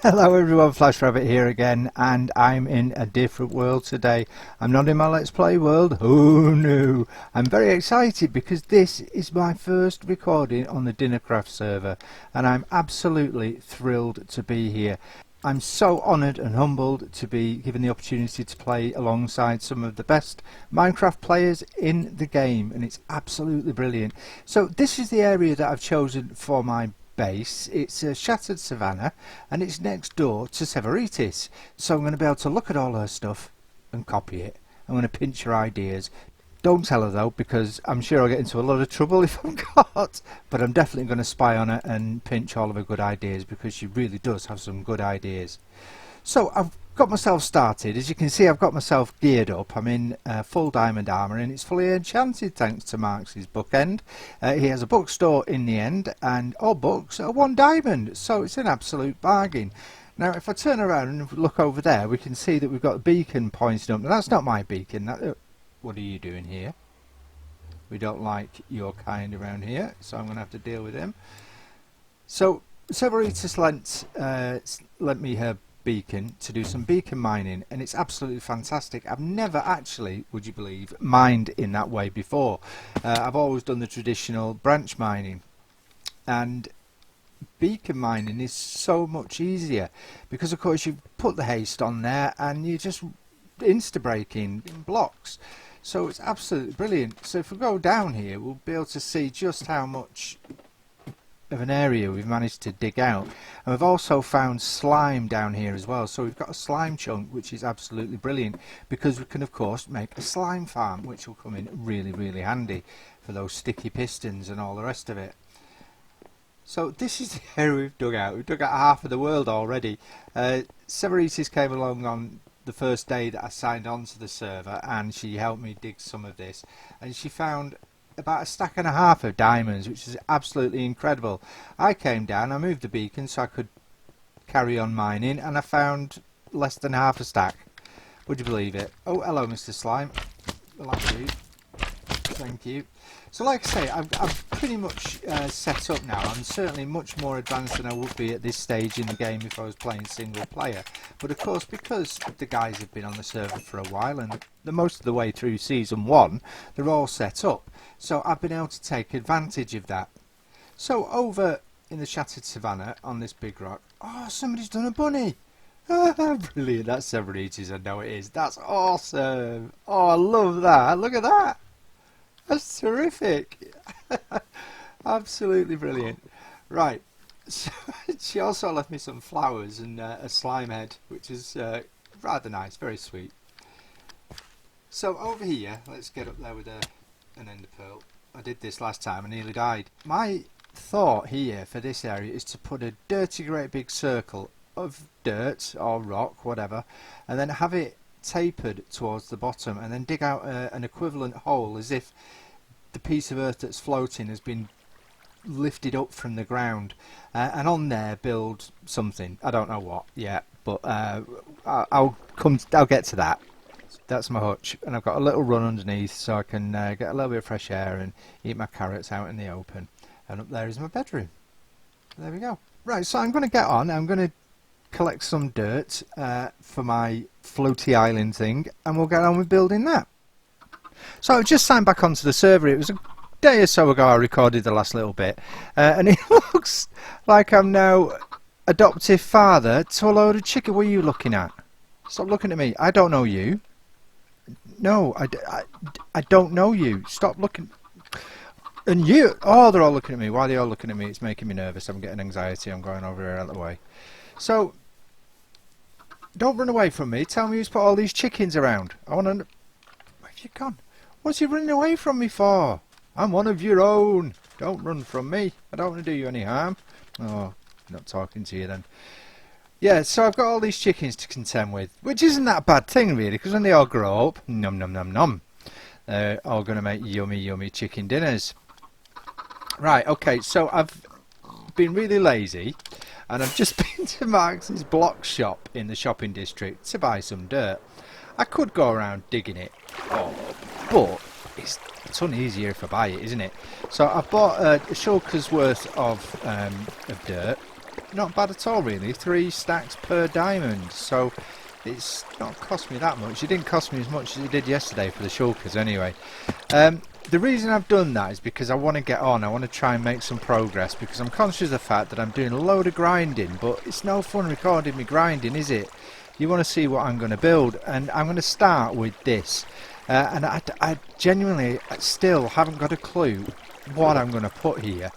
Hello everyone, FLASHRABBIT here again, and I'm in a different world today. I'm not in my Let's Play world, oh no. I'm very excited because this is my first recording on the DWARVEN server, and I'm absolutely thrilled to be here. I'm so honoured and humbled to be given the opportunity to play alongside some of the best Minecraft players in the game, and it's absolutely brilliant. So this is the area that I've chosen for my base. It's a shattered savannah and it's next door to Severitis, so I'm going to be able to look at all her stuff and copy it. I'm going to pinch her ideas. Don't tell her though, because I'm sure I'll get into a lot of trouble if I'm caught, but I'm definitely going to spy on her and pinch all of her good ideas, because she really does have some good ideas. So I've got myself started. As you can see, I've got myself geared up. I'm in full diamond armour and it's fully enchanted thanks to Marx's bookend. He has a bookstore in the end and all books are 1 diamond, so it's an absolute bargain. Now if I turn around and look over there, we can see that we've got a beacon pointing up. Now that's not my beacon. What are you doing here? We don't like your kind around here, so I'm going to have to deal with him. So Severitis lent me her beacon to do some beacon mining, and it's absolutely fantastic. I've never actually, would you believe, mined in that way before. I've always done the traditional branch mining, and beacon mining is so much easier because of course you put the haste on there and you just insta breaking in blocks, so it's absolutely brilliant. So if we go down here, we'll be able to see just how much of an area we've managed to dig out, and we've also found slime down here as well. So we've got a slime chunk, which is absolutely brilliant because we can of course make a slime farm, which will come in really handy for those sticky pistons and all the rest of it. So this is the area we've dug out. We've dug out half of the world already. Severitis came along on the first day that I signed on to the server, and she helped me dig some of this, and she found about 1.5 stacks of diamonds, which is absolutely incredible. I came down, I moved the beacon so I could carry on mining, and I found less than half a stack. Would you believe it? Oh, hello Mr. Slime. Like you. Thank you. So like I say, I'm pretty much set up now. I'm certainly much more advanced than I would be at this stage in the game if I was playing single player. But of course, because the guys have been on the server for a while and the most of the way through season 1, they're all set up. So I've been able to take advantage of that. So over in the shattered savannah on this big rock, oh, somebody's done a bunny. Ah, brilliant. That's Severitis, I know it is. That's awesome. Oh, I love that. Look at that. That's terrific. Absolutely brilliant. Right, so she also left me some flowers and a slime head, which is rather nice, very sweet. So over here, let's get up there with an ender pearl. I did this last time, I nearly died. My thought here for this area is to put a dirty great big circle of dirt or rock, whatever, and then have it tapered towards the bottom, and then dig out an equivalent hole as if the piece of earth that's floating has been lifted up from the ground, and on there build something. I don't know what yet, but I'll get to that. That's my hutch, and I've got a little run underneath so I can get a little bit of fresh air and eat my carrots out in the open. And up there is my bedroom. There we go. Right, so I'm going to get on. I'm going to collect some dirt for my floaty island thing, and we'll get on with building that. So I've just signed back onto the server. It was a day or so ago I recorded the last little bit, and it looks like I'm now adoptive father to a load of chicken. What are you looking at? Stop looking at me. I don't know you. No, I don't know you. Stop looking. And you, oh, they're all looking at me. Why are they all looking at me? It's making me nervous. I'm getting anxiety. I'm going over here out of the way. So, don't run away from me. Tell me who's put all these chickens around. I want to... Where have you gone? What's he running away from me for? I'm one of your own. Don't run from me. I don't want to do you any harm. Oh, not talking to you then. Yeah, so I've got all these chickens to contend with, which isn't that a bad thing really, because when they all grow up, nom nom nom nom, they're all going to make yummy yummy chicken dinners. Right, okay, so I've been really lazy and I've just been to Marx's block shop in the shopping district to buy some dirt. I could go around digging it up, but it's a ton easier if I buy it, isn't it? So I've bought a shulker's worth of dirt. Not bad at all, really. 3 stacks per diamond, so it's not cost me that much. It didn't cost me as much as it did yesterday for the shulkers anyway. The reason I've done that is because I want to get on. I want to try and make some progress because I'm conscious of the fact that I'm doing a load of grinding, but it's no fun recording me grinding, is it? You want to see what I'm going to build, and I'm going to start with this. And I genuinely still haven't got a clue what I'm going to put here,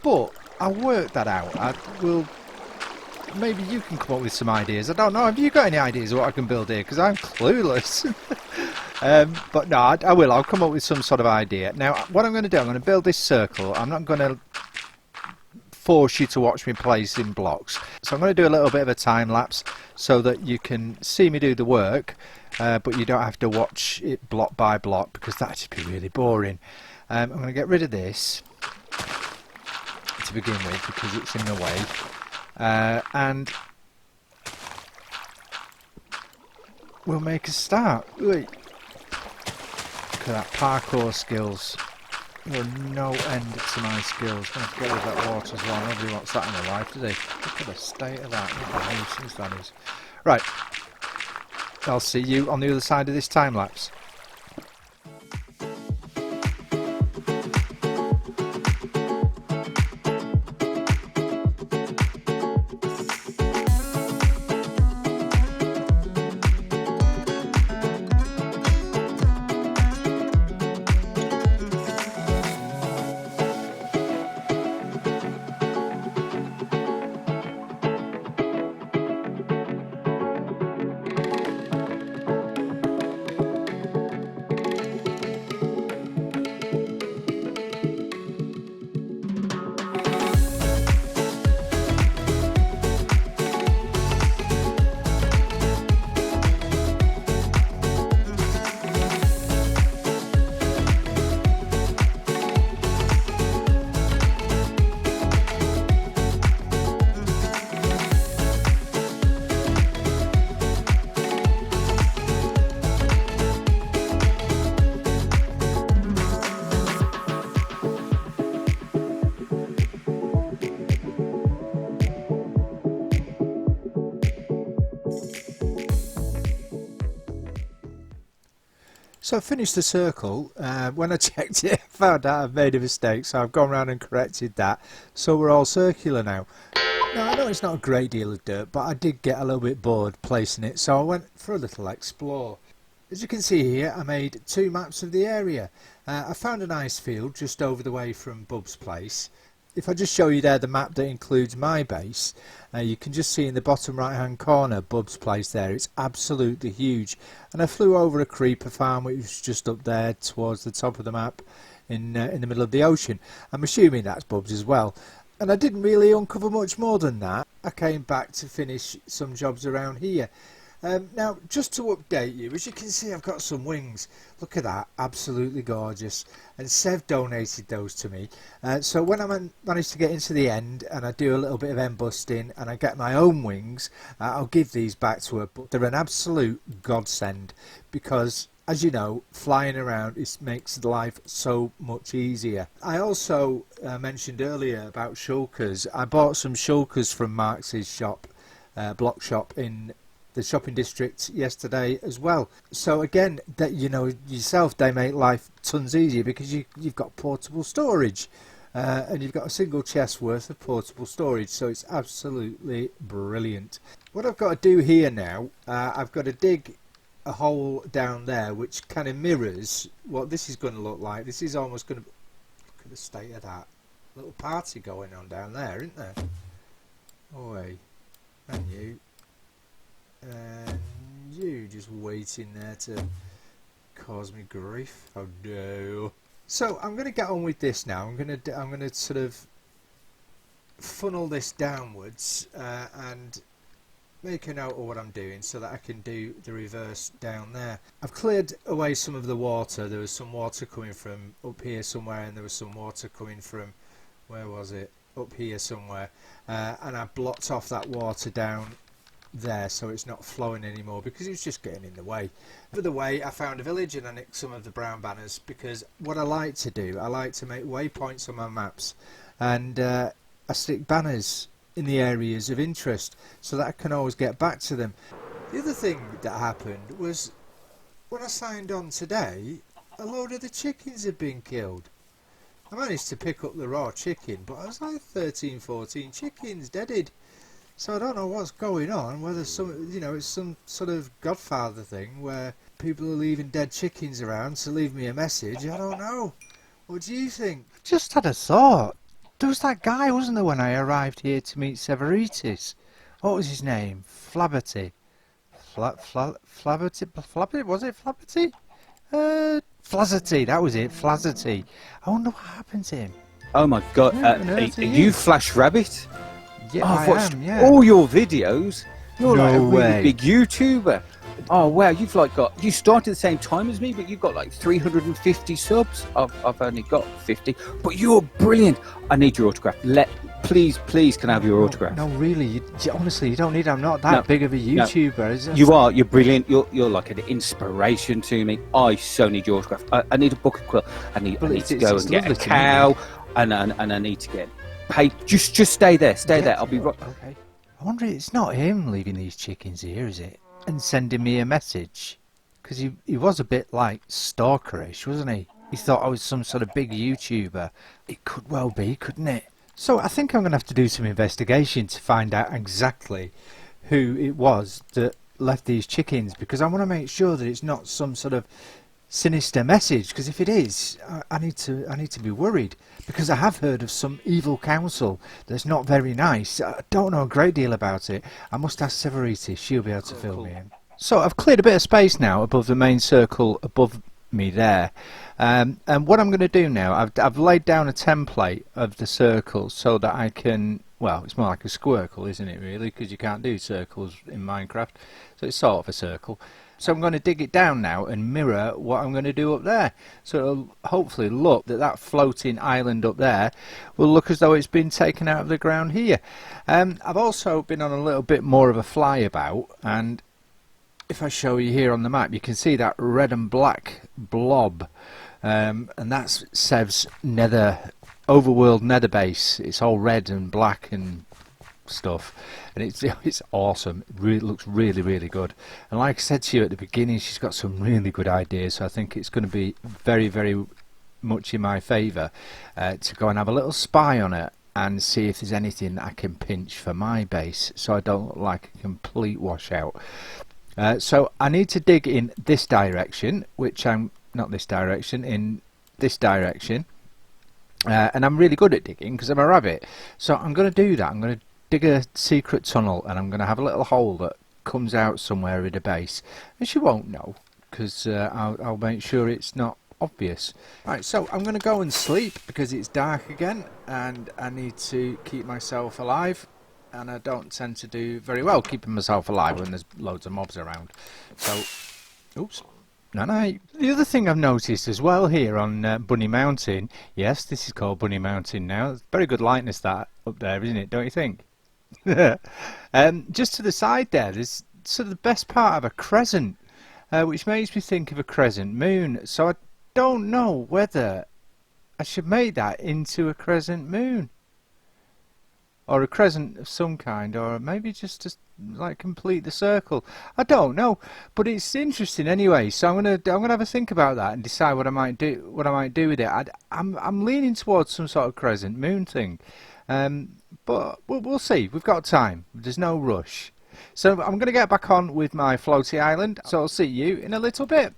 but I'll work that out. I will. Maybe you can come up with some ideas. I don't know. Have you got any ideas of what I can build here? Because I'm clueless. But no, I will. I'll come up with some sort of idea. Now, what I'm going to do, I'm going to build this circle. I'm not going to force you to watch me placing blocks. So I'm going to do a little bit of a time lapse so that you can see me do the work, but you don't have to watch it block by block because that'd just be really boring. I'm going to get rid of this to begin with because it's in the way. And we'll make a start. Wait. Look at that parkour skills. There are no end to my skills. I'm going to get rid of that water as well. Nobody wants that in their life, do they? Look at the state of that. What a nuisance that is. Right. I'll see you on the other side of this time lapse. So I finished the circle. When I checked it, I found out I've made a mistake, so I've gone around and corrected that. So we're all circular now. Now I know it's not a great deal of dirt, but I did get a little bit bored placing it, so I went for a little explore. As you can see here, I made 2 maps of the area. I found an ice field just over the way from Bub's place. If I just show you there the map that includes my base, you can just see in the bottom right hand corner Bub's place there. It's absolutely huge, and I flew over a creeper farm which was just up there towards the top of the map in the middle of the ocean. I'm assuming that's Bub's as well, and I didn't really uncover much more than that. I came back to finish some jobs around here. Now, just to update you, as you can see, I've got some wings. Look at that, absolutely gorgeous. And Sev donated those to me. So when I manage to get into the end and I do a little bit of end busting and I get my own wings, I'll give these back to her. But they're an absolute godsend because, as you know, flying around makes life so much easier. I also mentioned earlier about shulkers. I bought some shulkers from Marx's shop, block shop in the shopping district yesterday as well. So again, that you know yourself, they make life tons easier because you've got portable storage, and you've got a single chest worth of portable storage. So it's absolutely brilliant. What I've got to do here now, I've got to dig a hole down there which kind of mirrors what this is going to look like. This is almost going to look at the state of that little party going on down there, isn't there? Oi, and you. And you just waiting there to cause me grief. Oh no. So I'm going to get on with this now. I'm going to sort of funnel this downwards and make a note of what I'm doing so that I can do the reverse down there. I've cleared away some of the water. There was some water coming from up here somewhere, and there was some water coming from where was it? Up here somewhere. And I blocked off that water down there so it's not flowing anymore because it was just getting in the way. For the way, I found a village and I nicked some of the brown banners because what I like to do, I like to make waypoints on my maps, and I stick banners in the areas of interest so that I can always get back to them. The other thing that happened was when I signed on today, a load of the chickens had been killed. I managed to pick up the raw chicken, but I was like 13-14 chickens deaded. So I don't know what's going on, whether it's some sort of Godfather thing where people are leaving dead chickens around to leave me a message. I don't know. What do you think? Just had a thought. There was that guy, wasn't there, when I arrived here to meet Severitis? What was his name? Flabberty. Flabberty? Was it Flabberty? Flazzity, that was it, Flazzity. I wonder what happened to him. Oh my god, are you FLASHRABBIT? Yeah, I've watched all your videos. You're no like a way. really big YouTuber. Oh wow, you've like you started at the same time as me, but you've got like 350 subs. I've only got 50, but you're brilliant. I need your autograph. Please, can I have your autograph? No, really, honestly, you don't need it. I'm not that big of a YouTuber. No. You are. You're brilliant. You're like an inspiration to me. I so need your autograph. I need a book of quill. I need to go and get a cow, and I need to get paid. Just stay there. Stay there. I'll be right. Okay. I wonder, it's not him leaving these chickens here, is it? And sending me a message, because he was a bit like stalkerish, wasn't he? He thought I was some sort of big YouTuber. It could well be, couldn't it? So I think I'm going to have to do some investigation to find out exactly who it was that left these chickens, because I want to make sure that it's not some sort of sinister message, because if it is, I need to be worried, because I have heard of some evil council that's not very nice. I don't know a great deal about it. I must ask Severitis, she'll be able to fill me in. So I've cleared a bit of space now above the main circle above me there, and what I'm going to do now, I've laid down a template of the circle so that I can, well, it's more like a squircle, isn't it really, because you can't do circles in Minecraft, so it's sort of a circle. So I'm going to dig it down now and mirror what I'm going to do up there. So it'll hopefully look that floating island up there will look as though it's been taken out of the ground here. I've also been on a little bit more of a flyabout, and if I show you here on the map, you can see that red and black blob, and that's Sev's overworld nether base. It's all red and black and stuff, and it's awesome. It really looks really good, and like I said to you at the beginning, she's got some really good ideas, so I think it's going to be very much in my favour to go and have a little spy on it and see if there's anything I can pinch for my base so I don't look like a complete washout. So I need to dig in this direction, which I'm not this direction, in this direction, and I'm really good at digging because I'm a rabbit, so I'm going to do that. I'm going to dig a secret tunnel, and I'm going to have a little hole that comes out somewhere at a base, and she won't know because I'll make sure it's not obvious. Right, so I'm going to go and sleep because it's dark again and I need to keep myself alive, and I don't tend to do very well keeping myself alive when there's loads of mobs around. So, oops. No. The other thing I've noticed as well here on Bunny Mountain, yes, this is called Bunny Mountain now. It's very good lightness that up there, isn't it? Don't you think? Just to the side there, there's sort of the best part of a crescent, which makes me think of a crescent moon. So I don't know whether I should make that into a crescent moon, or a crescent of some kind, or maybe just to like complete the circle. I don't know, but it's interesting anyway. So I'm gonna have a think about that and decide what I might do with it. I'm leaning towards some sort of crescent moon thing, but we'll see. We've got time. There's no rush. So I'm going to get back on with my floaty island. So I'll see you in a little bit.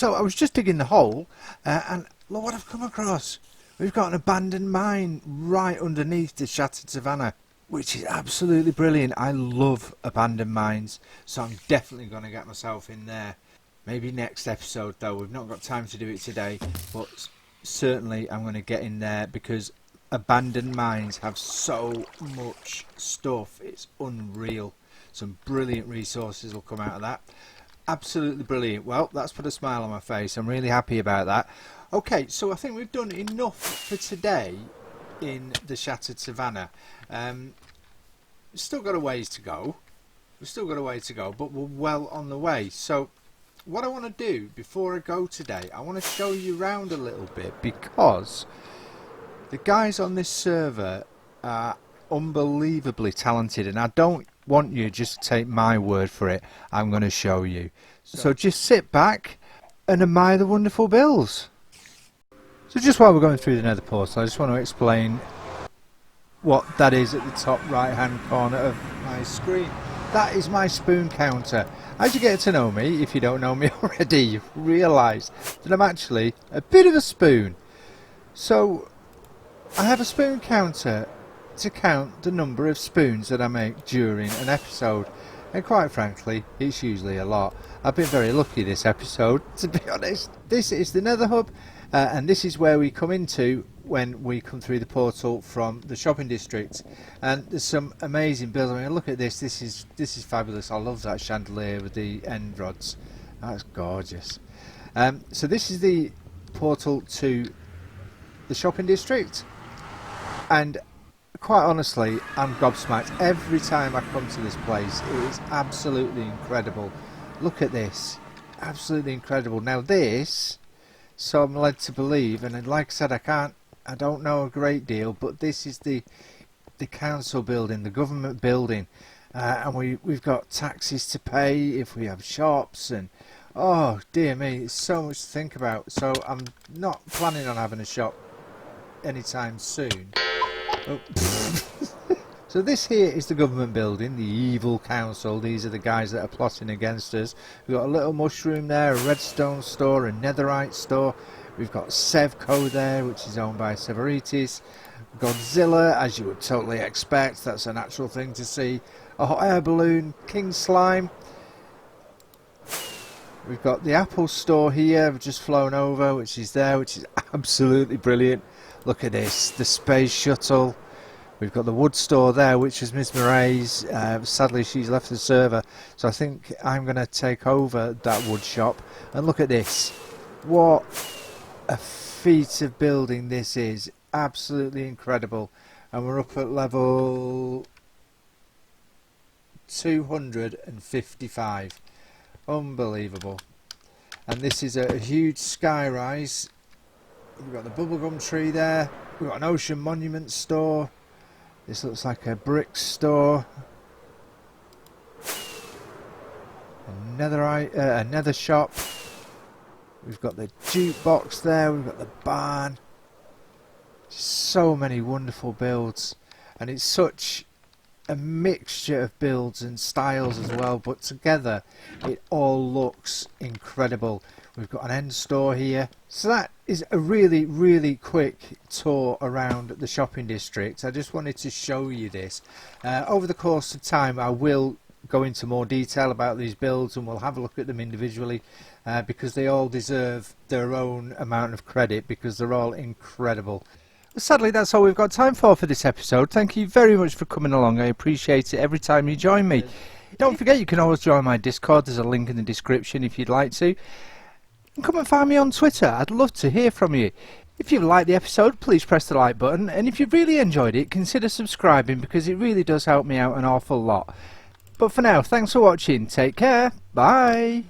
So I was just digging the hole, and look what I've come across. We've got an abandoned mine right underneath the shattered savannah, which is absolutely brilliant. I love abandoned mines, so I'm definitely going to get myself in there. Maybe next episode though, we've not got time to do it today, but certainly I'm going to get in there because abandoned mines have so much stuff, it's unreal. Some brilliant resources will come out of that. Absolutely brilliant. Well, that's put a smile on my face. I'm really happy about that. Okay, so I think we've done enough for today in the Shattered Savannah. We've still got a ways to go. But we're well on the way. So what I want to do before I go today, I want to show you around a little bit, because the guys on this server are unbelievably talented, and I don't want you just to take my word for it. I'm going to show you. So just sit back and admire the wonderful builds. So just while we're going through the nether portal, I just want to explain what that is at the top right hand corner of my screen. That is my spoon counter. As you get to know me, if you don't know me already, you've realised that I'm actually a bit of a spoon. So I have a spoon counter to count the number of spoons that I make during an episode, and quite frankly it's usually a lot. I've been very lucky this episode, to be honest. This is the Nether Hub, and this is where we come into when we come through the portal from the shopping district, and there's some amazing builds. I mean, look at this. This is fabulous. I love that chandelier with the end rods. That's gorgeous. So this is the portal to the shopping district, and quite honestly, I'm gobsmacked every time I come to this place. It is absolutely incredible. Look at this, absolutely incredible. Now this, so I'm led to believe, and like I said, I don't know a great deal, but this is the council building, the government building, and we've got taxes to pay if we have shops, and oh dear me, it's so much to think about. So I'm not planning on having a shop anytime soon. Oh. So this here is the government building, the evil council. These are the guys that are plotting against us. We've got a little mushroom there, a redstone store, a netherite store. We've got Sevco there, which is owned by Severites. Godzilla, as you would totally expect, that's a natural thing to see. A hot air balloon, King Slime. We've got the Apple store here, we've just flown over, which is there, which is absolutely brilliant. Look at this, the space shuttle. We've got the wood store there, which is Miss Murray's. Sadly, she's left the server, so I think I'm going to take over that wood shop. And look at this. What a feat of building this is. Absolutely incredible. And we're up at level 255. Unbelievable. And this is a huge sky rise. We've got the bubblegum tree there. We've got an ocean monument store. This looks like a brick store. A nether shop. We've got the jukebox there. We've got the barn. So many wonderful builds, and it's such a mixture of builds and styles as well, but together it all looks incredible. We've got an end store here. So that is a really quick tour around the shopping district. I just wanted to show you this. Over the course of time I will go into more detail about these builds, and we'll have a look at them individually, because they all deserve their own amount of credit, because they're all incredible. Sadly, that's all we've got time for this episode. Thank you very much for coming along. I appreciate it every time you join me. Don't forget, you can always join my Discord. There's a link in the description if you'd like to. And come and find me on Twitter. I'd love to hear from you. If you've liked the episode, please press the like button. And if you've really enjoyed it, consider subscribing, because it really does help me out an awful lot. But for now, thanks for watching. Take care. Bye.